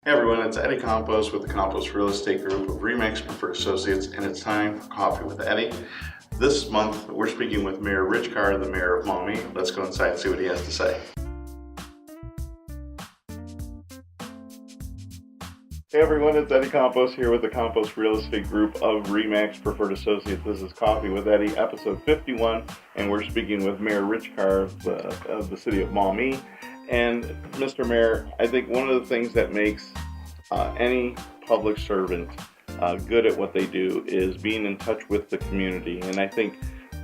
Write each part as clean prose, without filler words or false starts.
Hey everyone, it's Eddie Campos with the Campos Real Estate Group of RE/MAX Preferred Associates, and it's time for Coffee with Eddie. This month, we're speaking with Mayor Rich Carr, the mayor of Maumee. Let's go inside and see what he has to say. Hey everyone, it's Eddie Campos here with the Campos Real Estate Group of RE/MAX Preferred Associates. This is Coffee with Eddie, episode 51, and we're speaking with Mayor Rich Carr of the city of Maumee. And Mr. Mayor, I think one of the things that makes any public servant good at what they do is being in touch with the community. And I think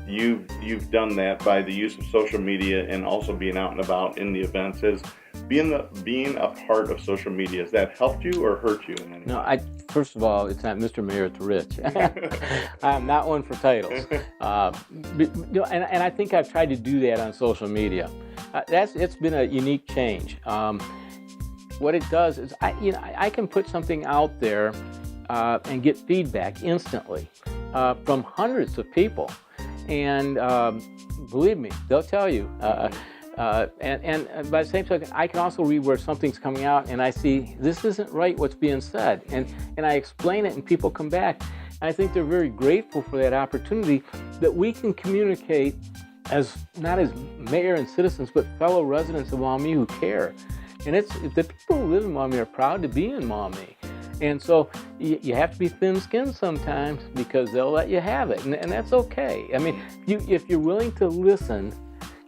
you've done that by the use of social media and also being out and about in the events. Is being a part of social media, has that helped you or hurt you in any way? First of all, it's not Mr. Mayor, it's Rich. I'm not one for titles. And I think I've tried to do that on social media. It's been a unique change. What it does is I can put something out there and get feedback instantly from hundreds of people. And believe me, they'll tell you. And by the same token, I can also read where something's coming out and I see this isn't right what's being said. And I explain it and people come back. And I think they're very grateful for that opportunity that we can communicate as not as mayor and citizens, but fellow residents of Maumee who care. And it's the people who live in Maumee are proud to be in Maumee. And so you have to be thin-skinned sometimes because they'll let you have it. And that's okay. I mean, if you're willing to listen,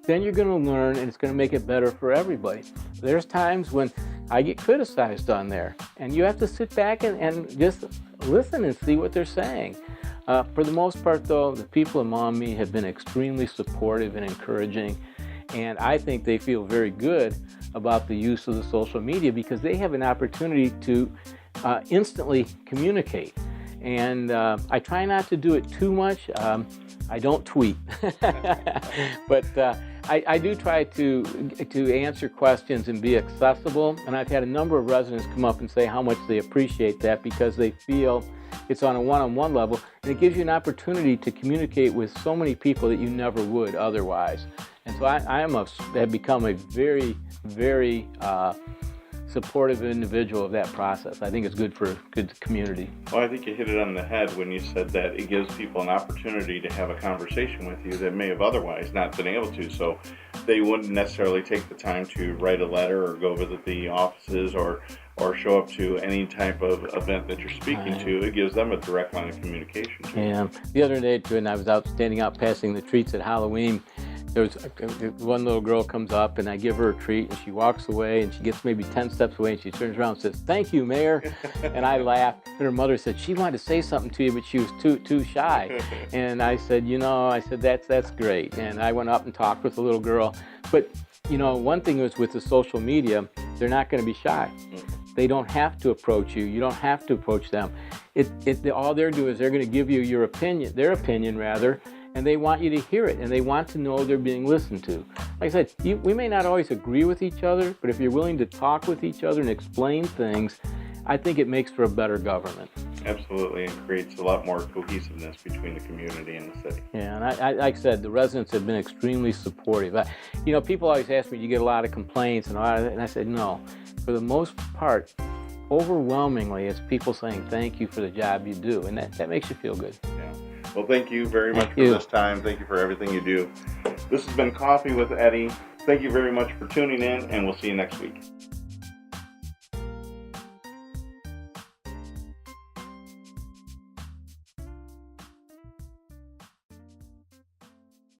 then you're going to learn and it's going to make it better for everybody. There's times when I get criticized on there and you have to sit back and just listen and see what they're saying. For the most part, though, the people in Maumee have been extremely supportive and encouraging, and I think they feel very good about the use of the social media because they have an opportunity to instantly communicate. And I try not to do it too much. I don't tweet, but I do try to answer questions and be accessible. And I've had a number of residents come up and say how much they appreciate that because they feel it's on a one-on-one level, and it gives you an opportunity to communicate with so many people that you never would otherwise. And so I have become a very, very supportive individual of that process. I think it's good for a good community. Well, I think you hit it on the head when you said that it gives people an opportunity to have a conversation with you that may have otherwise not been able to. So they wouldn't necessarily take the time to write a letter or go visit the offices or show up to any type of event that you're speaking to. It gives them a direct line of communication too. Yeah. The other day, when I was standing out passing the treats at Halloween, there was one little girl comes up and I give her a treat and she walks away and she gets maybe 10 steps away and she turns around and says, "Thank you, Mayor." And I laughed. And her mother said she wanted to say something to you, but she was too shy. And I said, that's great. And I went up and talked with the little girl. But one thing is with the social media, they're not going to be shy. They don't have to approach you. You don't have to approach them. All they're doing is they're going to give you their opinion rather, and they want you to hear it, and they want to know they're being listened to. Like I said, we may not always agree with each other, but if you're willing to talk with each other and explain things, I think it makes for a better government. Absolutely, and creates a lot more cohesiveness between the community and the city. Yeah, and I like I said, the residents have been extremely supportive. People always ask me, do you get a lot of complaints? And I said, no. For the most part, overwhelmingly, it's people saying thank you for the job you do, and that makes you feel good. Yeah. Well, thank you very much for this time. Thank you for everything you do. This has been Coffee with Eddie. Thank you very much for tuning in, and we'll see you next week.